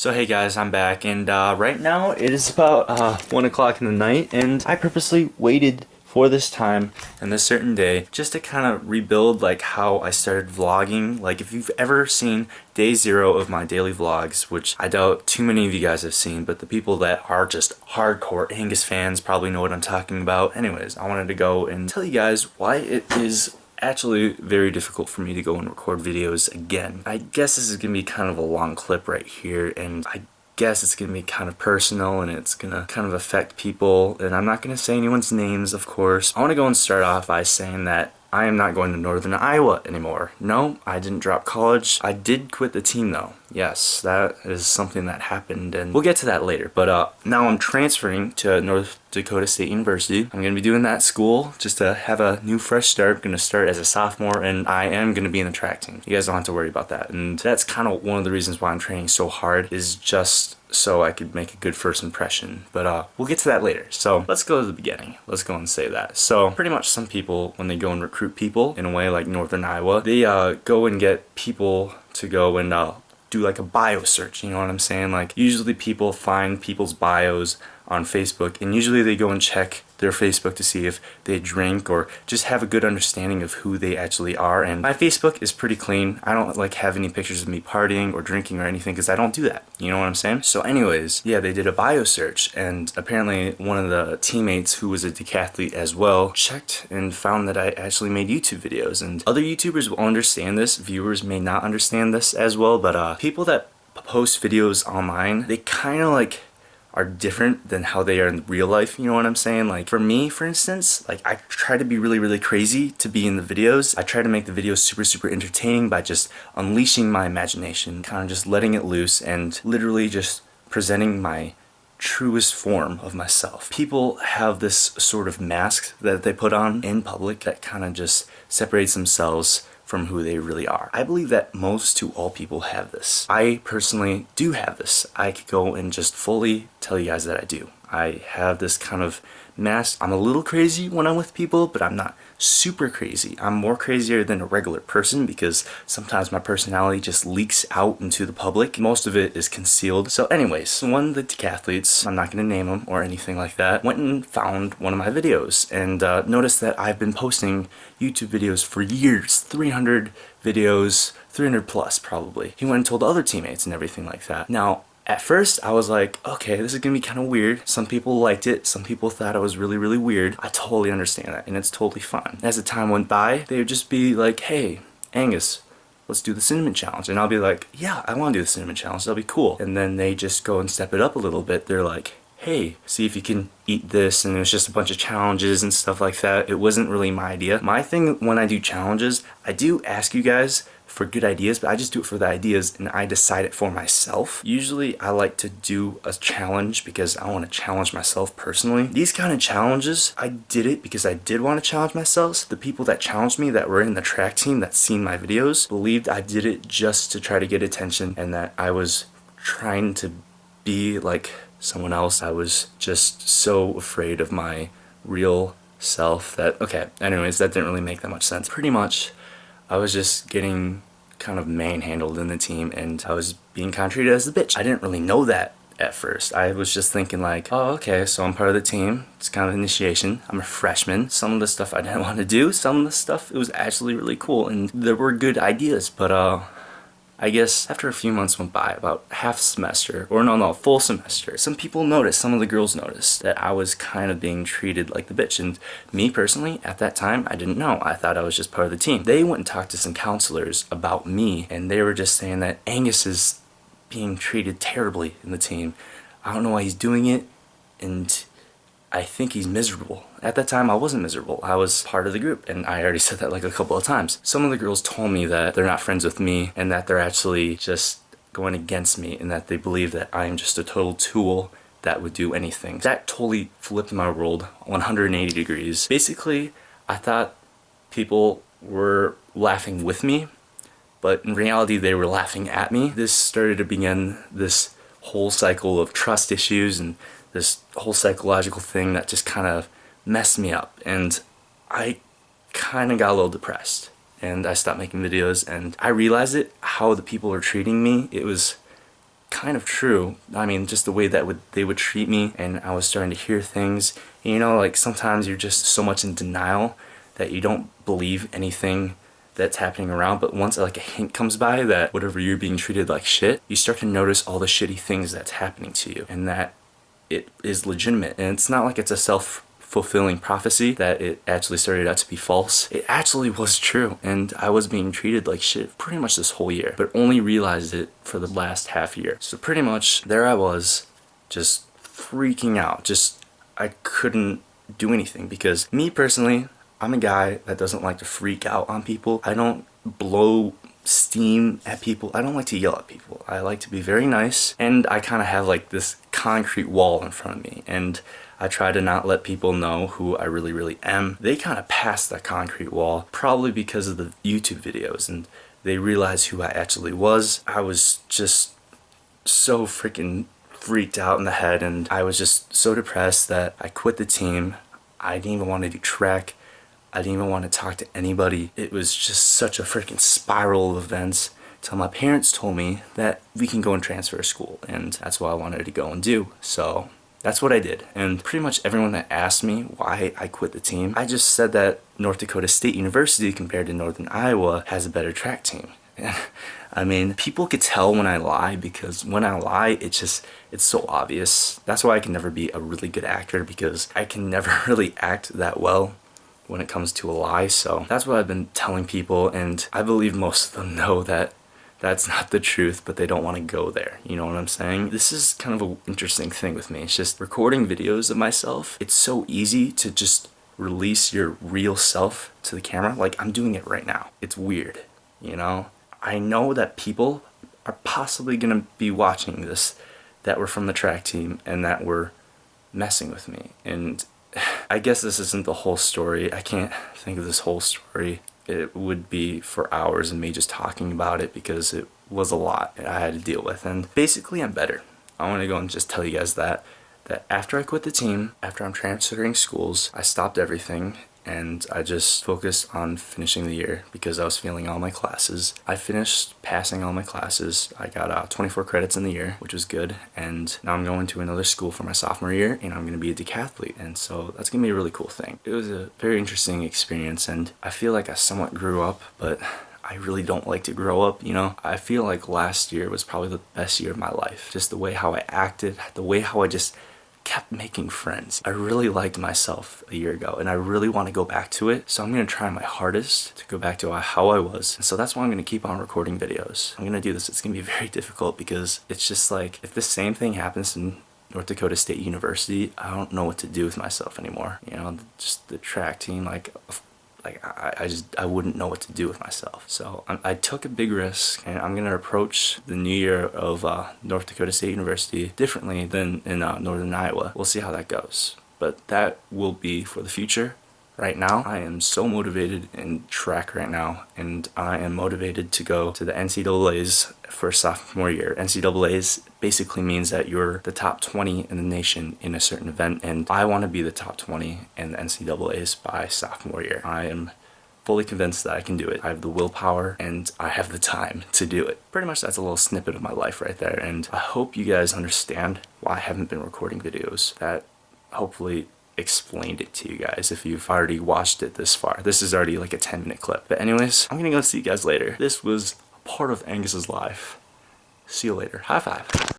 So hey guys, I'm back, and right now it is about 1 o'clock in the night, and I purposely waited for this time and this certain day just to kind of rebuild like how I started vlogging. Like if you've ever seen day 0 of my daily vlogs, which I doubt too many of you guys have seen, but the people that are just hardcore Angus fans probably know what I'm talking about. Anyways, I wanted to go and tell you guys why it is actually very difficult for me to go and record videos again. I guess this is gonna be kind of a long clip right here, and I guess it's gonna be kind of personal and it's gonna kind of affect people, and I'm not gonna say anyone's names, of course. I want to go and start off by saying that I am not going to Northern Iowa anymore. No, I didn't drop college. I did quit the team though. Yes, that is something that happened, and we'll get to that later. But now I'm transferring to North Dakota State University. I'm going to be doing that school just to have a new fresh start. I'm going to start as a sophomore, and I am going to be in the track team. You guys don't have to worry about that. And that's kind of one of the reasons why I'm training so hard, is just so I could make a good first impression. But we'll get to that later. So let's go to the beginning. Let's go and say that. So pretty much some people, when they go and recruit people in a way like Northern Iowa, they go and get people to go and do like a bio search, you know what I'm saying? Like usually people find people's bios on Facebook, and usually they go and check their Facebook to see if they drink or just have a good understanding of who they actually are. And my Facebook is pretty clean. I don't like have any pictures of me partying or drinking or anything, because I don't do that, you know what I'm saying? So anyways, yeah, they did a bio search, and apparently one of the teammates, who was a decathlete as well, checked and found that I actually made YouTube videos. And other YouTubers will understand this, viewers may not understand this as well, but people that post videos online, they kind of like are different than how they are in real life, you know what I'm saying? Like for me, for instance, like I try to be really crazy to be in the videos. I try to make the videos super entertaining by just unleashing my imagination, kind of just letting it loose and literally just presenting my truest form of myself. People have this sort of mask that they put on in public that kind of just separates themselves from who they really are. I believe that most to all people have this. I personally do have this. I could go and just fully tell you guys that I do. I have this kind of mask. I'm a little crazy when I'm with people, but I'm not super crazy. I'm more crazier than a regular person because sometimes my personality just leaks out into the public. Most of it is concealed. So anyways, one of the decathletes, I'm not going to name him or anything like that, went and found one of my videos and noticed that I've been posting YouTube videos for years, 300 videos, 300 plus probably. He went and told other teammates and everything like that. Now, at first, I was like, okay, this is gonna be kind of weird. Some people liked it, some people thought I was really weird. I totally understand that, and it's totally fine. As the time went by, they would just be like, hey, Angus, let's do the cinnamon challenge. And I'll be like, yeah, I wanna do the cinnamon challenge, that'll be cool. And then they just go and step it up a little bit. They're like, hey, see if you can eat this, and it was just a bunch of challenges and stuff like that. It wasn't really my idea. My thing when I do challenges, I do ask you guys for good ideas, but I just do it for the ideas and I decide it for myself. Usually I like to do a challenge because I want to challenge myself personally. These kind of challenges, I did it because I did want to challenge myself. So the people that challenged me that were in the track team that seen my videos believed I did it just to try to get attention and that I was trying to be like someone else. I was just so afraid of my real self that, okay, anyways, that didn't really make that much sense. Pretty much, I was just getting kind of manhandled in the team, and I was being kind of treated as a bitch. I didn't really know that at first. I was just thinking like, oh, okay, so I'm part of the team. It's kind of initiation. I'm a freshman. Some of the stuff I didn't want to do, some of the stuff, it was actually really cool, and there were good ideas, but I guess after a few months went by, about half semester, or no, full semester, some people noticed, some of the girls noticed that I was kind of being treated like the bitch. And me personally, at that time, I didn't know. I thought I was just part of the team. They went and talked to some counselors about me, and they were just saying that Angus is being treated terribly in the team. I don't know why he's doing it, and I think he's miserable. At that time, I wasn't miserable. I was part of the group, and I already said that like a couple of times. Some of the girls told me that they're not friends with me, and that they're actually just going against me, and that they believe that I'm just a total tool that would do anything. That totally flipped my world 180 degrees. Basically, I thought people were laughing with me, but in reality, they were laughing at me. This started to begin this whole cycle of trust issues and this whole psychological thing that just kind of messed me up, and I kind of got a little depressed, and I stopped making videos, and I realized it, how the people are treating me. It was kind of true. I mean, just the way that they would treat me, and I was starting to hear things. You know, like sometimes you're just so much in denial that you don't believe anything that's happening around, but once like a hint comes by that whatever you're being treated like shit, you start to notice all the shitty things that's happening to you, and that it is legitimate. And it's not like it's a self-fulfilling prophecy that it actually started out to be false. It actually was true, and I was being treated like shit pretty much this whole year, but only realized it for the last half year. So pretty much there I was, just freaking out. Just I couldn't do anything, because me personally, I'm a guy that doesn't like to freak out on people. I don't blow steam at people. I don't like to yell at people. I like to be very nice, and I kind of have like this concrete wall in front of me, and I try to not let people know who I really am. They kind of passed that concrete wall, probably because of the YouTube videos, and they realized who I actually was. I was just so freaking freaked out in the head, and I was just so depressed that I quit the team. I didn't even want to do track. I didn't even want to talk to anybody. It was just such a freaking spiral of events till my parents told me that we can go and transfer school, and that's what I wanted to go and do. So that's what I did. And pretty much everyone that asked me why I quit the team, I just said that North Dakota State University compared to Northern Iowa has a better track team. I mean, people could tell when I lie, because when I lie, it's so obvious. That's why I can never be a really good actor, because I can never really act that well when it comes to a lie. So that's what I've been telling people, and I believe most of them know that that's not the truth, but they don't want to go there. You know what I'm saying? This is kind of an interesting thing with me. It's just recording videos of myself. It's so easy to just release your real self to the camera. Like, I'm doing it right now. It's weird, you know? I know that people are possibly gonna be watching this that were from the track team and that were messing with me, and I guess this isn't the whole story. I can't think of this whole story. It would be for hours and me just talking about it, because it was a lot that I had to deal with. And basically, I'm better. I want to go and just tell you guys that after I quit the team, after I'm transferring schools, I stopped everything, and I just focused on finishing the year, because I was failing all my classes. I finished passing all my classes. I got 24 credits in the year, which was good, and now I'm going to another school for my sophomore year, and I'm going to be a decathlete, and so that's going to be a really cool thing. It was a very interesting experience, and I feel like I somewhat grew up, but I really don't like to grow up, you know? I feel like last year was probably the best year of my life. Just the way how I acted, the way how I just kept making friends. I really liked myself a year ago, and I really want to go back to it, so I'm going to try my hardest to go back to how I was. And so that's why I'm going to keep on recording videos. I'm going to do this. It's going to be very difficult, because it's just like, if the same thing happens in North Dakota State University, I don't know what to do with myself anymore. You know, just the track team, I wouldn't know what to do with myself. So I took a big risk, and I'm gonna approach the new year of North Dakota State University differently than in Northern Iowa. We'll see how that goes, but that will be for the future. Right now, I am so motivated in track right now, and I am motivated to go to the NCAAs for sophomore year. NCAAs basically means that you're the top 20 in the nation in a certain event, and I want to be the top 20 in the NCAAs by sophomore year. I am fully convinced that I can do it. I have the willpower, and I have the time to do it. Pretty much that's a little snippet of my life right there, and I hope you guys understand why I haven't been recording videos. That hopefully explained it to you guys if you've already watched it this far. This is already like a 10-minute clip. But anyways, I'm gonna go see you guys later. This was a part of Angus's life. See you later. High five.